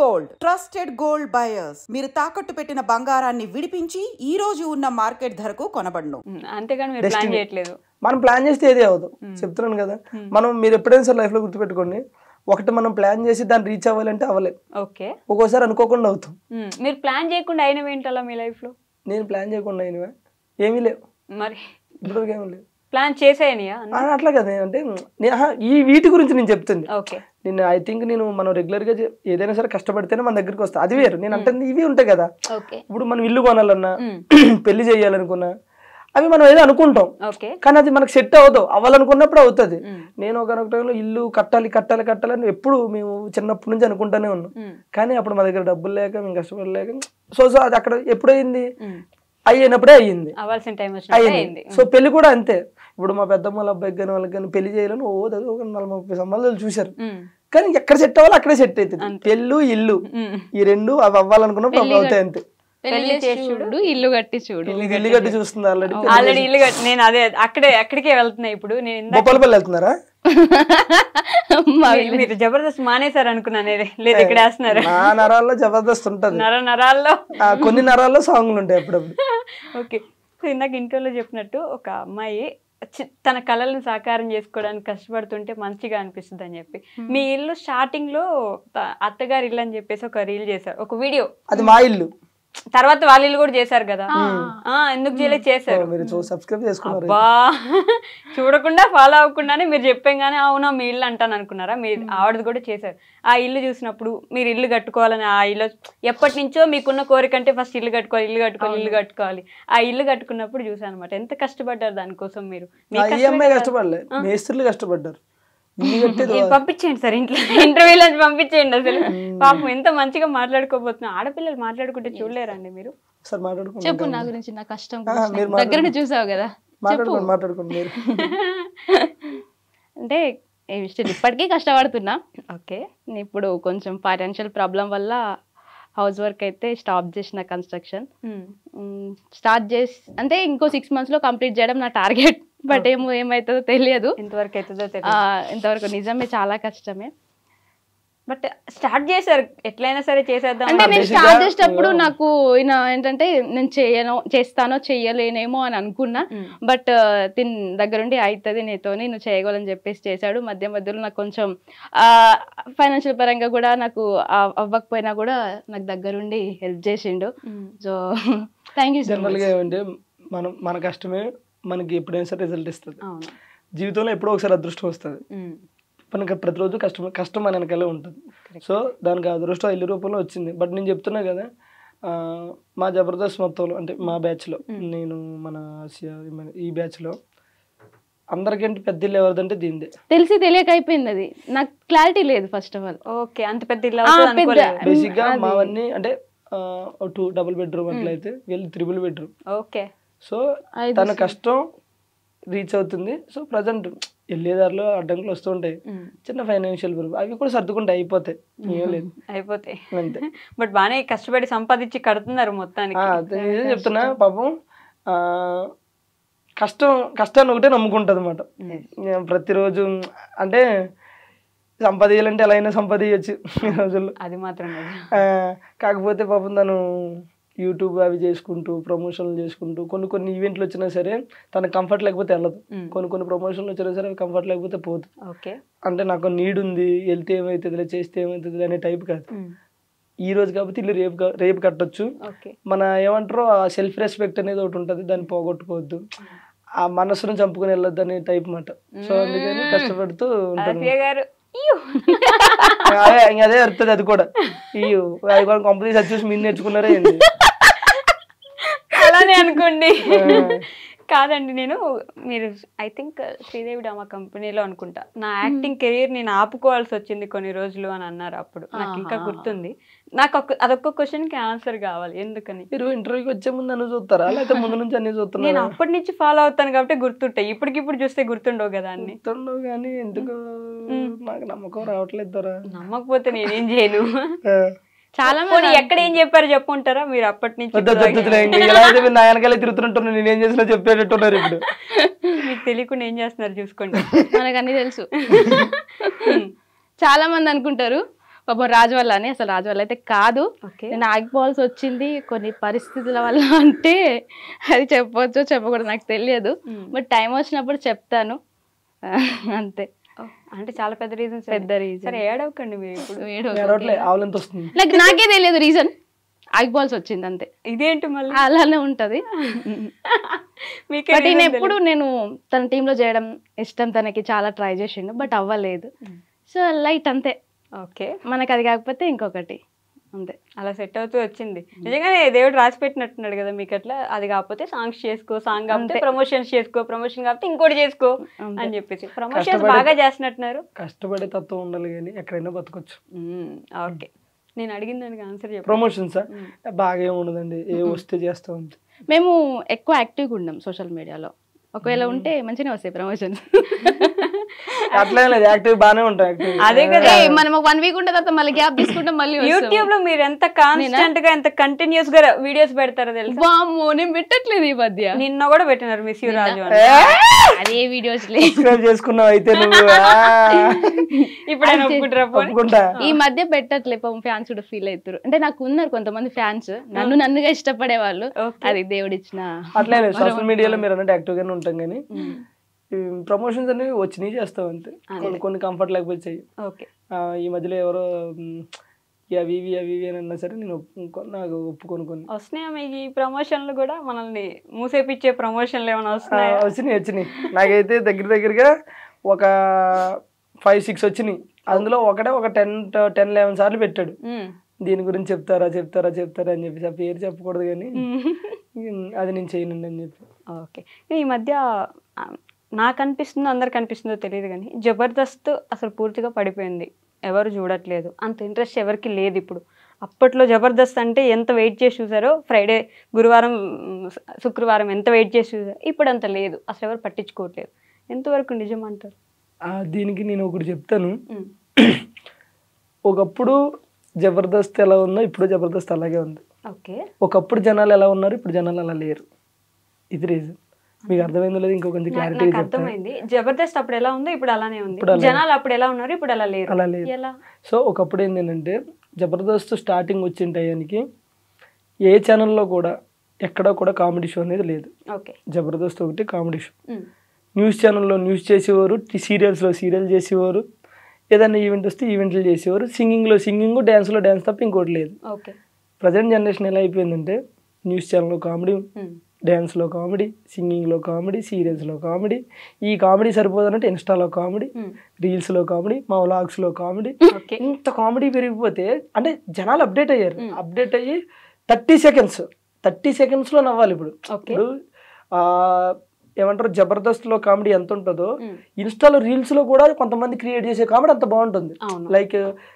Gold, trusted gold buyers. మీరు తాకట్టు పెట్టిన బంగారాన్ని విడిపించి ఈ రోజు ఉన్న మార్కెట్ ధరకు కొనబడును. అంతేగాని మీరు ప్లాన్ చేయట్లేదు. మనం ప్లాన్ చేస్తే ఏది అవ్వదు, చెప్తున్నాను కదా. మీరు ఎప్పుడైనా సరే లైఫ్ లో గుర్తుపెట్టుకోండి, ఒకటి మనం ప్లాన్ చేసి దాన్ని రీచ్ అవ్వాలంటే అవ్వలేదు. ఓకే, ఒక్కోసారి అనుకోకుండా అవుతాం. మీరు ప్లాన్ చేయకుండా అయినవి ఏంటలా మీ లైఫ్ లో? నేను ప్లాన్ చేయకుండా అయినవా ఏమీ లేవు, మరి ఇప్పటివరకు ఏమీ లేవు. ప్లాన్ చేసేయనియా అట్లా కదా, అంటే ఈ వీటి గురించి నేను చెప్తుంది. ఓకే, నేను ఐ థింక్ మనం రెగ్యులర్ గా ఏదైనా సరే కష్టపడితేనే మన దగ్గరికి వస్తా, అది వేరు. నేను అంటే ఇవి ఉంటాయి కదా, ఇప్పుడు మనం ఇల్లు కొనాలన్నా పెళ్లి చేయాలనుకున్నా అవి మనం ఏదో అనుకుంటాం, కానీ అది మనకు సెట్ అవ్వాలనుకున్నప్పుడు అవుతుంది. నేను ఒక టైంలో ఇల్లు కట్టాలి కట్టాలి కట్టాలని ఎప్పుడు మేము చిన్నప్పటి నుంచి అనుకుంటానే ఉన్నాం, కానీ అప్పుడు మా దగ్గర డబ్బులు లేక మేము కష్టపడలేక సో అది అక్కడ ఎప్పుడైంది అయినప్పుడే అయ్యింది. సో పెళ్లి కూడా అంతే. ఇప్పుడు మా పెద్దమ్మ అబ్బాయికి కానీ వాళ్ళకి కానీ పెళ్లి చేయాలని ఒక 40-30 సంబంధాలు చూశారు, కానీ ఎక్కడ సెట్ అవ్వాలి అక్కడే సెట్ అవుతుంది. పెళ్ళు ఇల్లు ఈ రెండు అవి అవ్వాలనుకున్నప్పుడు అవి అవుతాయి అంతే. ఇల్లు కట్టి చూడు, ఇల్లు కట్టి చూస్తుంది ఆల్రెడీ ఇల్లు కట్టి. నేను అదే అక్కడికే వెళ్తున్నా ఇప్పుడు. నేను బొప్పలపల్లి వెళ్తున్నారా? మీరు జబర్దస్త్ మానేశారు అనుకున్నాను, లేదు ఇక్కడ వేస్తున్నారు. నా నరాల్లో జబర్దస్త్ ఉంటది, నరాల్లో కొన్ని నరాల్లో సాంగ్లు ఉంటాయి అప్పుడప్పుడు. ఓకే, సో ఇందాక ఇంటర్వ్యూలో చెప్పినట్టు ఒక అమ్మాయి తన కళలను సాకారం చేసుకోవడానికి కష్టపడుతుంటే మంచిగా అనిపిస్తుంది అని చెప్పి, మీ ఇల్లు స్టార్టింగ్ లో అత్తగారి ఇల్లు అని చెప్పేసి ఒక రీల్ చేశారు, ఒక వీడియో. అది మా ఇల్లు, తర్వాత వాళ్ళ ఇల్లు కూడా చేశారు కదా, ఎందుకు చేయలేదు? చేశారు. చూడకుండా ఫాలో అవ్వకుండానే మీరు చెప్పాగానే అవునా మీ ఇల్లు అంటాను అనుకున్నారా? మీరు ఆవిడది కూడా చేశారు. ఆ ఇల్లు చూసినప్పుడు మీరు ఇల్లు కట్టుకోవాలని, ఆ ఇల్లు ఎప్పటి నుంచో మీకున్న కోరిక అంటే ఫస్ట్ ఇల్లు కట్టుకోవాలి ఇల్లు కట్టుకోవాలి ఇల్లు కట్టుకోవాలి. ఆ ఇల్లు కట్టుకున్నప్పుడు చూసాను అనమాట ఎంత కష్టపడ్డారు దానికోసం. మీరు కష్టపడలేదు, మేస్త్రీలు కష్టపడ్డారు. పంపించేయండి సార్ ఇంట్లో, ఇంటర్వ్యూలో పంపించేయండి. అసలు పాపం ఎంత మంచిగా మాట్లాడుకోబోతున్నా. ఆడపిల్లలు మాట్లాడుకుంటే చూడలేరండి మీరు? చెప్పు నా గురించి, నా కష్టం దగ్గర చూసావు కదా, అంటే ఇప్పటికీ కష్టపడుతున్నా. ఓకే, ఇప్పుడు కొంచెం ఫైనాన్షియల్ ప్రాబ్లం వల్ల హౌస్ వర్క్ అయితే స్టాప్ చేసిన, కన్స్ట్రక్షన్ స్టార్ట్ చేసి అంటే ఇంకో 6 months లో కంప్లీట్ చేయడం నా టార్గెట్. బట్ ఏమవుతుందో తెలియదు, ఇంతవరకు నిజమే చాలా కష్టమే. బట్ స్టార్ట్ చేశారు, ఎట్లయినా సరే చేసేద్దాం అంటే. నేను స్టార్ట్ చేసేటప్పుడు నాకు ఏంటంటే నేను చేస్తానో చెయ్యలేనేమో అని అనుకున్నా, బట్ తిని దగ్గరుండి అవుతుంది నీతో నువ్వు చేయగలని చెప్పేసి చేశాడు. మధ్యలో నాకు కొంచెం ఫైనాన్షియల్ పరంగా కూడా నాకు అవ్వకపోయినా కూడా నాకు దగ్గరుండి హెల్ప్ చేసిండు. So thank you. జనరల్గా ఏమంటే మన కష్టమే మనకి ఎప్పుడైనా సరే రిజల్ట్ ఇస్తుంది. జీవితంలో ఎప్పుడో ఒకసారి అదృష్టం వస్తుంది, మనకి ప్రతిరోజు కష్టం మన వెనకాలే ఉంటుంది. సో దానికి అదృష్టం ఇల్లు రూపంలో వచ్చింది. బట్ నేను చెప్తున్నా కదా, మా జబర్దస్త్ మొత్తంలో అంటే మా బ్యాచ్లో, నేను మన ఈ బ్యాచ్లో అందరికంటే పెద్ద ఇల్లు ఎవరిదంటే దీనిదే. తెలిసి తెలియక అయిపోయింది, అది నాకు క్లారిటీ లేదు ఫస్ట్ ఆఫ్ ఆల్. ఓకే, అంత పెద్ద ఇల్లు బేసిక్గా మావన్నీ అంటే 2 double bedroom అట్లా అయితే వీళ్ళు 3 bedroom. ఓకే, సో తన కష్టం రీచ్ అవుతుంది. సో ప్రజెంట్ వెళ్ళేదారిలో అడ్డంకులు వస్తూ ఉంటాయి, చిన్న ఫైనాన్షియల్ ప్రాబ్లం, అవి కూడా సర్దుకుంటే అయిపోతాయి, ఏం లేదు అయిపోతాయి అంతే. బట్ బాగానే కష్టపడి సంపాదించి కడుతున్నారు మొత్తానికి. చెప్తున్నా పాపం కష్టాన్ని ఒకటే నమ్ముకుంటుంది అన్నమాట ప్రతిరోజు. అంటే సంపాదించాలంటే ఎలా అయినా సంపాదించచ్చు ఈ రోజుల్లో, అది మాత్రం. కాకపోతే పాపం తను యూట్యూబ్ అవి చేసుకుంటూ ప్రమోషన్లు చేసుకుంటూ కొన్ని ఈవెంట్లు వచ్చినా సరే తనకు కంఫర్ట్ లేకపోతే వెళ్ళదు, కొన్ని ప్రమోషన్లు వచ్చినా సరే కంఫర్ట్ లేకపోతే పోతుంది. ఓకే, అంటే నాకు నీడ్ ఉంది, వెళ్తే ఏమవుతుంది చేస్తే ఏమవుతుంది అనే టైప్ కాదు. ఈ రోజు కాబట్టి ఇల్లు రేపు కట్టొచ్చు, మన ఏమంటారో ఆ సెల్ఫ్ రెస్పెక్ట్ అనేది ఒకటి ఉంటుంది, దాన్ని పోగొట్టుకోవద్దు, ఆ మనసును చంపుకొని వెళ్ళొద్దు అనే టైప్ మాట. సో అందుకని కష్టపడుతూ ఉంటాను. అదే వస్తుంది, అది కూడా కంపెనీ సర్చ్ మీరు నేర్చుకున్నారే ఏంటి అలానే అనుకోండి. కాదండి, మీరు ఐ థింక్ శ్రీదేవి డ్రామా కంపెనీలో అనుకుంటా నా యాక్టింగ్ కెరీర్ నేను ఆపుకోవాల్సి వచ్చింది కొన్ని రోజులు అని అన్నారు. అప్పుడు నాకు ఇంకా గుర్తుంది. నాకు అదొక్క క్వశ్చన్ కి ఆన్సర్ కావాలి, ఎందుకని? మీరు ఇంటర్వ్యూకి వచ్చే ముందు అన్ని చూస్తారా లేకపోతే ముందు నుంచి అన్ని చూస్తున్నా? నేను అప్పటి నుంచి ఫాలో అవుతాను కాబట్టి గుర్తుంటాయి, ఇప్పటికిప్పుడు చూస్తే గుర్తుండవు కదా అన్ని. గుర్తుండవు కానీ ఎందుకు నాకు నమ్మకం రావట్లేదు. నమ్మకపోతే నేనేం చేయను. చాలా మంది ఎక్కడ ఏం చెప్పారు చెప్పుకుంటారా మీరు అప్పటి నుంచి? నా వెనకాల తిరుగుతుంటున్నా, నేనేం చేసినా చెప్పేటట్టున్నారు. ఇప్పుడు మీకు తెలియకుండా ఏం చేస్తున్నారు చూసుకోండి, మనకు అన్ని తెలుసు. చాలా మంది అనుకుంటారు పాపం రాజు వల్ల అని, అసలు రాజు వల్ల అయితే కాదు. నేను ఆగిపోవాల్సి వచ్చింది కొన్ని పరిస్థితుల వల్ల అంటే అది చెప్పొచ్చు చెప్పకూడదు నాకు తెలియదు, బట్ టైం వచ్చినప్పుడు చెప్తాను అంతే. అంటే చాలా పెద్ద రీజన్. పెద్ద రీజన్. సరే ఏడవకండి మీరు ఇప్పుడు. నాకే తెలియదు రీజన్, ఆగిపోవాల్సి వచ్చింది అంతే. ఇదేంటి మళ్ళీ అలానే ఉంటది. బట్ ఈయన ఎప్పుడు నేను తన టీంలో చేయడం ఇష్టం, తనకి చాలా ట్రై చేసిండు బట్ అవ్వలేదు. సో లైట్ అంతే. ఓకే, మనకి అది కాకపోతే ఇంకొకటి అంతే, అలా సెట్ అవుతూ వచ్చింది. నిజంగానే దేవుడు రాసి పెట్టినట్టున్నాడు కదా మీకు అట్లా. అది కాకపోతే సాంగ్స్ చేసుకో, సాంగ్ కాకపోతే ప్రమోషన్స్ చేసుకో, ప్రమోషన్ కాకపోతే ఇంకోటి చేసుకో అని చెప్పేసి ప్రమోషన్స్ బాగా చేస్తున్నట్టున్నారు. కష్టపడే తత్వం ఉండాలి కానీ ఎక్కడైనా బతకొచ్చు. ఓకే, నేను అడిగిన దానికి ఆన్సర్ చెప్పు. ప్రమోషన్స్ బాగా ఏమి ఉండదండి, ఏ వస్తే చేస్తాం అంతే. మేము ఎక్కువ యాక్టివ్గా ఉన్నాం సోషల్ మీడియాలో, ఒకవేళ ఉంటే మంచిగా వస్తాయి ప్రమోషన్స్. అట్లా లేదు, యాక్టివ్ బాగానే ఉంటాయి. అదే కదా, మనం 1 వీక్ ఉంటే తర్వాత మళ్ళీ గ్యాప్ తీసుకుంటాం. మళ్ళీ యూట్యూబ్ లో మీరు ఎంత కాన్స్టెంట్ గా ఎంత కంటిన్యూస్ గా వీడియోస్ పెడతారో తెలుసా? వామ్మో, నేను పెట్టట్లేదు ఈ మధ్య. నిన్న కూడా పెట్టినారు మిస్ యూ రాజు. అదే వీడియోస్ చేసుకున్నావు అయితే నువ్వు. ఇప్పుడు ఈ మధ్య పెట్టట్లే, ఫ్యాన్స్ కూడా ఫీల్ అవుతారు. అంటే నాకు ఉన్నారు కొంతమంది ఫ్యాన్స్, నన్నుగా ఇష్టపడే వాళ్ళు. అది దేవుడిచ్చిన. అట్లే సోషల్ మీడియాలో మీరు అన్నట్టు యాక్టివ్ గానే ఉంటాం కానీ ప్రమోషన్స్ అనేవి వచ్చినాయి చేస్తాం అంతే. కొన్ని కంఫర్ట్ లేకపోతే చెయ్యి. ఈ మధ్యలో ఎవరో అవి ఇవి అని అన్నా సరే నేను నాకు ఒప్పుకొని కొన్ని వస్తున్నాయా మీకు ఈ ప్రమోషన్లు కూడా? మనల్ని మూసేపిచ్చే ప్రమోషన్లు ఏమైనా వస్తున్నాయా? వచ్చినాయి. నాకైతే దగ్గరగా ఒక 5-6 వచ్చినాయి. అందులో ఒక 10-11 సార్లు పెట్టాడు, దీని గురించి చెప్తారా అని చెప్పేసి. ఆ పేరు చెప్పకూడదు కానీ అది నేను చేయనండి అని చెప్పి. ఓకే, ఈ మధ్య నాకు అనిపిస్తుందో అందరికి అనిపిస్తుందో తెలియదు కానీ జబర్దస్త్ అసలు పూర్తిగా పడిపోయింది, ఎవరు చూడట్లేదు, అంత ఇంట్రెస్ట్ ఎవరికి లేదు ఇప్పుడు. అప్పట్లో జబర్దస్త్ అంటే ఎంత వెయిట్ చేసి చూసారో, ఫ్రైడే, గురువారం, శుక్రవారం ఎంత వెయిట్ చేసి చూసారో, ఇప్పుడు అంత లేదు, అసలు ఎవరు పట్టించుకోవట్లేదు. ఎంతవరకు నిజం అంటారు? దీనికి నేను ఒకటి చెప్తాను. ఒకప్పుడు జబర్దస్త్ ఎలా ఉందో ఇప్పుడు జబర్దస్త్ అలాగే ఉంది. ఓకే, ఒకప్పుడు జనాలు ఎలా ఉన్నారు, ఇప్పుడు జనాలు అలా లేరు. ఇది రీజన్. మీకు అర్థమైందో లేదు, ఇంకో కొంచెం క్లారిటీ అర్థమైంది. జబర్దస్త్ అప్పుడు ఎలా ఉందో ఇప్పుడు అలానే ఉంది, జనాలు అప్పుడు ఎలా ఉన్నారు ఇప్పుడు అలా లేరు. సో ఒకప్పుడు ఏంటంటే జబర్దస్త్ స్టార్టింగ్ వచ్చిన టయానికి ఏ ఛానల్లో కూడా ఎక్కడా కూడా కామెడీ షో అనేది లేదు. జబర్దస్త్ ఒకటి కామెడీ షో. న్యూస్ ఛానల్లో న్యూస్ చేసేవారు, సీరియల్స్లో సీరియల్ చేసేవారు, ఏదైనా ఈవెంట్ వస్తే ఈవెంట్లు చేసేవారు, సింగింగ్లో సింగింగ్, డ్యాన్స్లో డ్యాన్స్ తప్ప ఇంకోటి లేదు. ప్రజెంట్ జనరేషన్ ఎలా అయిపోయిందంటే న్యూస్ ఛానల్లో కామెడీ, డ్యాన్స్లో కామెడీ, సింగింగ్లో కామెడీ, సీరియల్స్లో కామెడీ. ఈ కామెడీ సరిపోదన్నట్టు ఇన్స్టాలో కామెడీ, రీల్స్లో కామెడీ, మా వ్లాగ్స్లో కామెడీ. ఇంత కామెడీ పెరిగిపోతే అంటే జనాలు అప్డేట్ అయ్యారు. అప్డేట్ అయ్యి 30 సెకండ్స్లో నవ్వాలి. ఇప్పుడు ఏమంటారు, జబర్దస్త్లో కామెడీ ఎంత ఉంటుందో ఇన్స్టాలో రీల్స్లో కూడా కొంతమంది క్రియేట్ చేసే కామెడీ అంత బాగుంటుంది. లైక్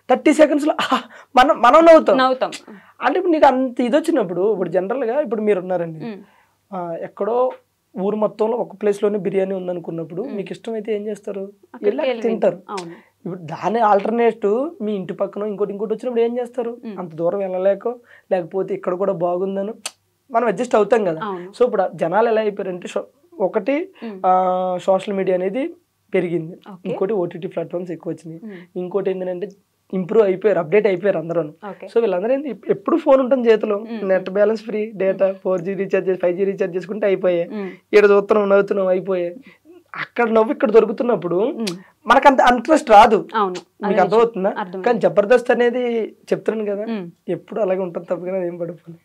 30 సెకండ్స్లో మనం నవ్వుతాం. అంటే ఇప్పుడు నీకు అంత ఇది వచ్చినప్పుడు, ఇప్పుడు జనరల్గా ఇప్పుడు మీరు ఉన్నారండి, ఎక్కడో ఊరు మొత్తంలో ఒక ప్లేస్లోనే బిర్యానీ ఉందనుకున్నప్పుడు మీకు ఇష్టమైతే ఏం చేస్తారు, వెళ్ళి తింటారు. ఇప్పుడు దాని ఆల్టర్నేటివ్ మీ ఇంటి పక్కన ఇంకోటి వచ్చినప్పుడు ఏం చేస్తారు, అంత దూరం వెళ్ళలేకో లేకపోతే ఇక్కడ కూడా బాగుందను మనం అడ్జస్ట్ అవుతాం కదా. సో ఇప్పుడు జనాలు ఎలా అయిపోయారంటే, ఒకటి సోషల్ మీడియా అనేది పెరిగింది, ఇంకోటి ఓటీటీ ప్లాట్ఫామ్స్ ఎక్కువ వచ్చినాయి, ఇంకోటి ఏంటంటే ఇంప్రూవ్ అయిపోయారు, అప్డేట్ అయిపోయారు అందరూ. సో వీళ్ళందరూ ఎప్పుడు ఫోన్ ఉంటుంది చేతిలో, net balance free, data 4G recharge 5G recharge చేసుకుంటే అయిపోయాయి, ఇక్కడ చూస్తున్నాం నవ్వుతున్నాం అయిపోయాయి. అక్కడ నవ్వు ఇక్కడ దొరుకుతున్నప్పుడు మనకు అంత ఇంట్రెస్ట్ రాదు. మీకు అర్థమవుతుందా? కానీ జబర్దస్త్ అనేది చెప్తున్నాను కదా, ఎప్పుడు అలాగే ఉంటుంది తప్ప ఏం పడిపోలేదు.